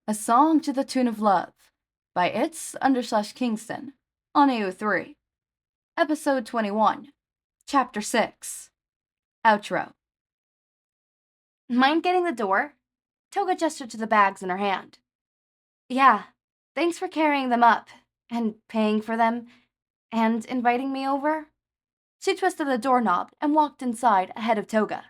A Song to the Tune of Love by It's_Kingston on AO3. Episode 21, Chapter 6. Outro. Mind getting the door? Toga gestured to the bags in her hand. Yeah, thanks for carrying them up, and paying for them, and inviting me over. She twisted the doorknob and walked inside ahead of Toga.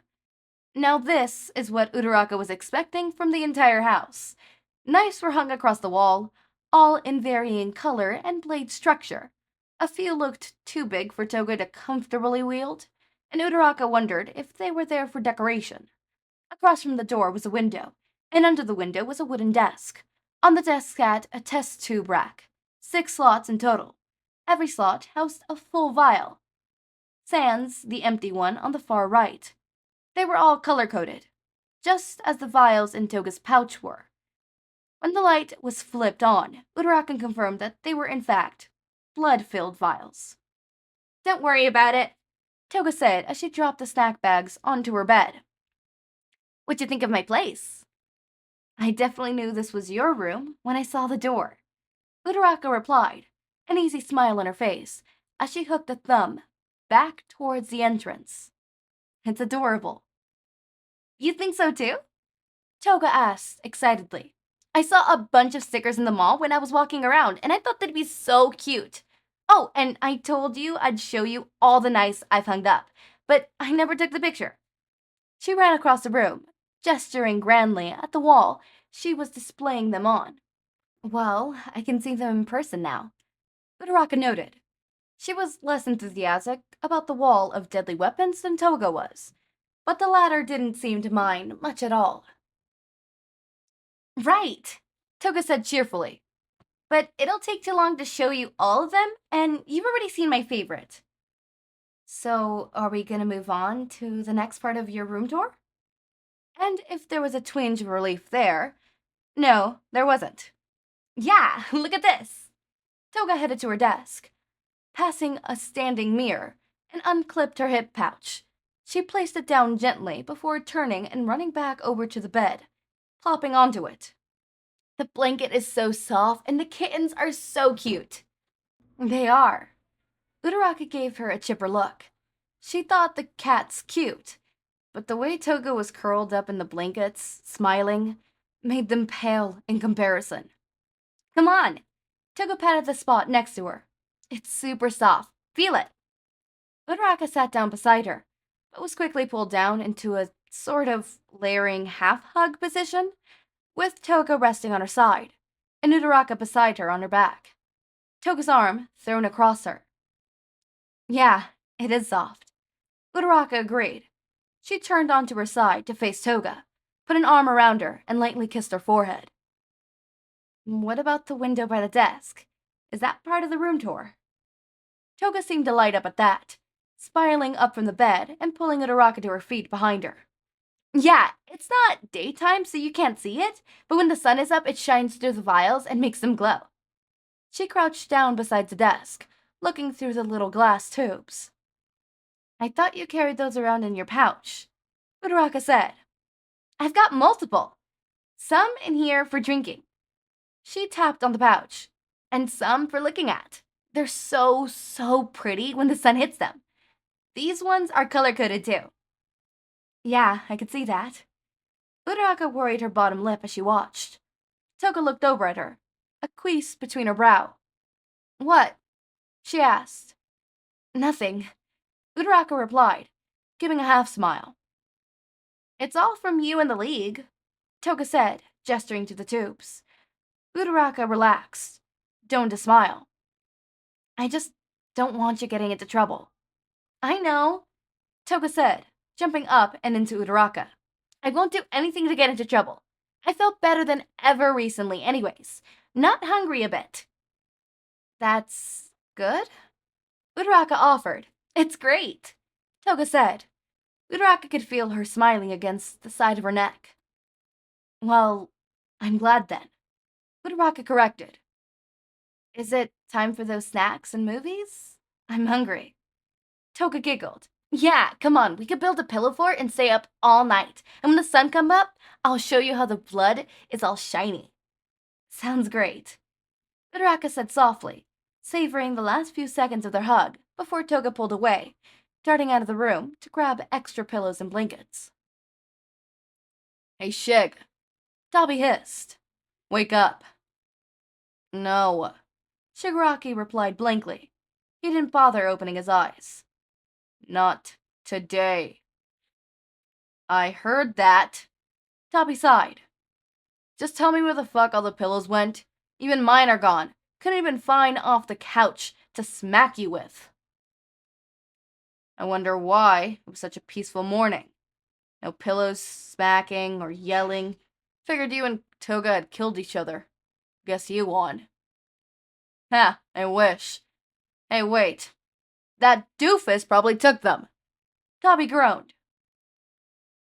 Now this is what Uraraka was expecting from the entire house. Knives were hung across the wall, all in varying color and blade structure. A few looked too big for Toga to comfortably wield, and Uraraka wondered if they were there for decoration. Across from the door was a window, and under the window was a wooden desk. On the desk sat a test tube rack, 6 slots in total. Every slot housed a full vial, sans the empty one on the far right. They were all color-coded, just as the vials in Toga's pouch were. When the light was flipped on, Uraraka confirmed that they were in fact blood-filled vials. Don't worry about it, Toga said as she dropped the snack bags onto her bed. What'd you think of my place? I definitely knew this was your room when I saw the door, Uraraka replied, an easy smile on her face as she hooked a thumb back towards the entrance. It's adorable. You think so too? Toga asked excitedly. I saw a bunch of stickers in the mall when I was walking around, and I thought they'd be so cute. Oh, and I told you I'd show you all the knives I've hung up, but I never took the picture. She ran across the room, gesturing grandly at the wall she was displaying them on. Well, I can see them in person now, Uraraka noted. She was less enthusiastic about the wall of deadly weapons than Toga was, but the latter didn't seem to mind much at all. Right, Toga said cheerfully. But it'll take too long to show you all of them, and you've already seen my favorite. So, are we gonna move on to the next part of your room tour? And if there was a twinge of relief there, no, there wasn't. Yeah, look at this. Toga headed to her desk, passing a standing mirror, and unclipped her hip pouch. She placed it down gently before turning and running back over to the bed, plopping onto it. The blanket is so soft, and the kittens are so cute. They are. Uraraka gave her a chipper look. She thought the cats cute, but the way Toga was curled up in the blankets, smiling, made them pale in comparison. Come on. Toga patted the spot next to her. It's super soft. Feel it. Uraraka sat down beside her, but was quickly pulled down into a sort of layering half-hug position, with Toga resting on her side, and Uraraka beside her on her back. Toga's arm thrown across her. Yeah, it is soft. Uraraka agreed. She turned onto her side to face Toga, put an arm around her, and lightly kissed her forehead. What about the window by the desk? Is that part of the room tour? Toga seemed to light up at that, spiraling up from the bed and pulling Uraraka to her feet behind her. Yeah, it's not daytime, so you can't see it, but when the sun is up, it shines through the vials and makes them glow. She crouched down beside the desk, looking through the little glass tubes. I thought you carried those around in your pouch, Uraraka said. I've got multiple. Some in here for drinking. She tapped on the pouch, and some for looking at. They're so pretty when the sun hits them. These ones are color-coded too. Yeah, I could see that. Uraraka worried her bottom lip as she watched. Toga looked over at her, a crease between her brow. What? She asked. Nothing, Uraraka replied, giving a half-smile. It's all from you and the League, Toga said, gesturing to the tubes. Uraraka relaxed, donned a smile. I just don't want you getting into trouble. I know, Toga said, jumping up and into Uraraka. I won't do anything to get into trouble. I felt better than ever recently anyways. Not hungry a bit. That's good? Uraraka offered. It's great, Toga said. Uraraka could feel her smiling against the side of her neck. Well, I'm glad then, Uraraka corrected. Is it time for those snacks and movies? I'm hungry. Toga giggled. Yeah, come on, we could build a pillow fort and stay up all night. And when the sun comes up, I'll show you how the blood is all shiny. Sounds great, Uraraka said softly, savoring the last few seconds of their hug before Toga pulled away, darting out of the room to grab extra pillows and blankets. Hey, Shig, Dabi hissed. Wake up. No, Shigaraki replied blankly. He didn't bother opening his eyes. Not today. I heard that. Dabi sighed. Just tell me where the fuck all the pillows went. Even mine are gone. Couldn't even find off the couch to smack you with. I wonder why it was such a peaceful morning. No pillows smacking or yelling. Figured you and Toga had killed each other. Guess you won. Ha, I wish. Hey, wait. That doofus probably took them. Dabi groaned.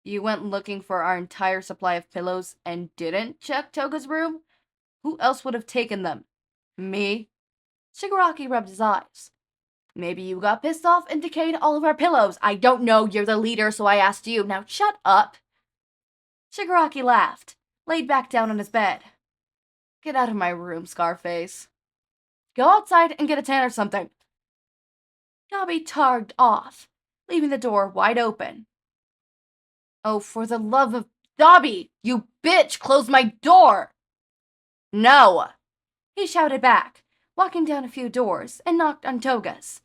You went looking for our entire supply of pillows and didn't check Toga's room? Who else would have taken them? Me? Shigaraki rubbed his eyes. Maybe you got pissed off and decayed all of our pillows. I don't know, you're the leader, so I asked you. Now shut up. Shigaraki laughed, laid back down on his bed. Get out of my room, Scarface. Go outside and get a tan or something. Dabi tugged off, leaving the door wide open. Oh, for the love of Dabi, you bitch, close my door! No! He shouted back, walking down a few doors and knocked on Toga's.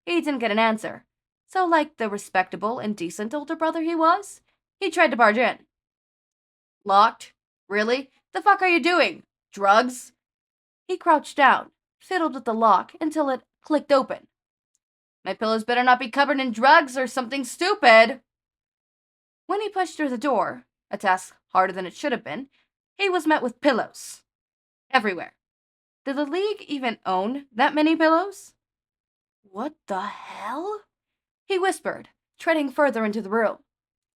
He didn't get an answer, so like the respectable and decent older brother he was, he tried to barge in. Locked? Really? The fuck are you doing? Drugs? He crouched down, fiddled with the lock until it clicked open. My pillows better not be covered in drugs or something stupid. When he pushed through the door, a task harder than it should have been, he was met with pillows. Everywhere. Did the League even own that many pillows? What the hell? He whispered, treading further into the room.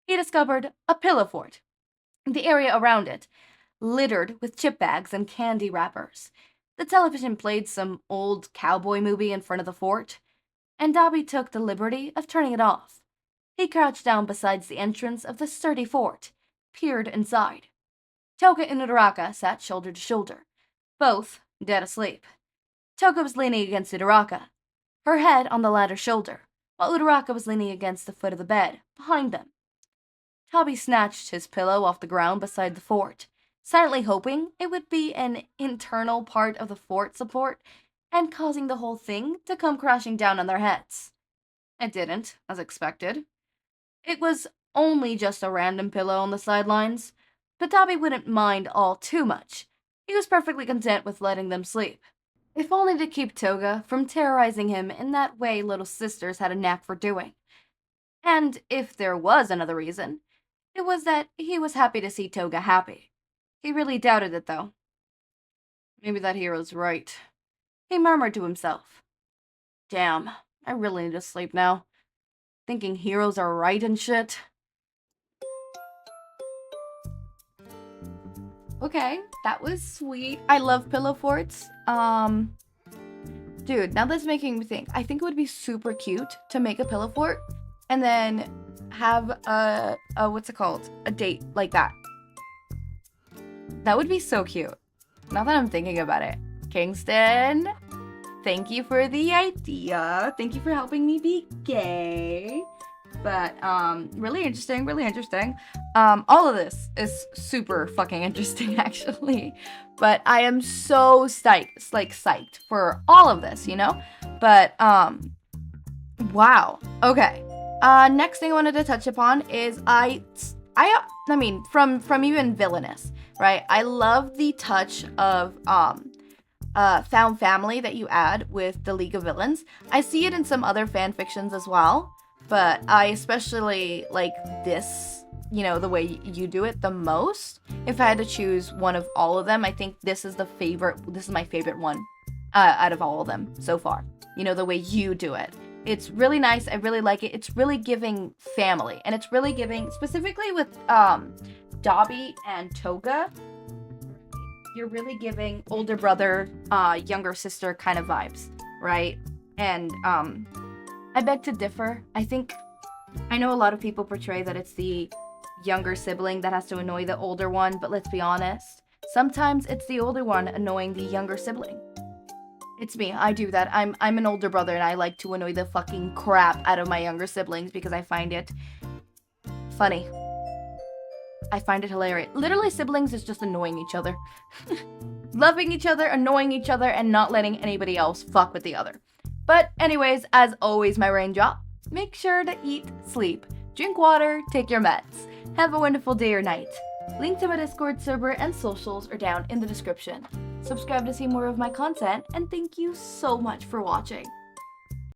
He discovered a pillow fort. The area around it, littered with chip bags and candy wrappers. The television played some old cowboy movie in front of the fort, and Dabi took the liberty of turning it off. He crouched down beside the entrance of the sturdy fort, peered inside. Toga and Uraraka sat shoulder to shoulder, both dead asleep. Toga was leaning against Uraraka, her head on the latter's shoulder, while Uraraka was leaning against the foot of the bed, behind them. Dabi snatched his pillow off the ground beside the fort, silently hoping it would be an internal part of the fort support and causing the whole thing to come crashing down on their heads. It didn't, as expected. It was only just a random pillow on the sidelines, but Dabi wouldn't mind all too much. He was perfectly content with letting them sleep, if only to keep Toga from terrorizing him in that way little sisters had a knack for doing. And if there was another reason, it was that he was happy to see Toga happy. He really doubted it, though. Maybe that hero's right, he murmured to himself. Damn, I really need to sleep now. Thinking heroes are right and shit. Okay, that was sweet. I love pillow forts. Dude, now that's making me think. I think it would be super cute to make a pillow fort and then have a what's it called? A date like that. That would be so cute. Now that I'm thinking about it. Kingston, thank you for the idea. Thank you for helping me be gay. But, really interesting, really interesting. All of this is super fucking interesting, actually. But I am so psyched for all of this, you know? But, wow. Okay. Next thing I wanted to touch upon is I mean, from even Villainous, right? I love the touch of, found family that you add with the League of Villains. I see it in some other fan fictions as well, but I especially like this, you know, the way you do it the most. If I had to choose one of all of them, I think this is my favorite one out of all of them so far. You know, the way you do it. It's really nice. I really like it. It's really giving family, and it's really giving, specifically with Dabi and Toga, you're really giving older brother, younger sister kind of vibes, right? And I beg to differ. I know a lot of people portray that it's the younger sibling that has to annoy the older one, but let's be honest. Sometimes it's the older one annoying the younger sibling. It's me, I do that. I'm an older brother and I like to annoy the fucking crap out of my younger siblings because I find it funny. I find it hilarious. Literally, siblings is just annoying each other. Loving each other, annoying each other, and not letting anybody else fuck with the other. But anyways, as always, my raindrop, make sure to eat, sleep, drink water, take your meds. Have a wonderful day or night. Link to my Discord server and socials are down in the description. Subscribe to see more of my content, and thank you so much for watching.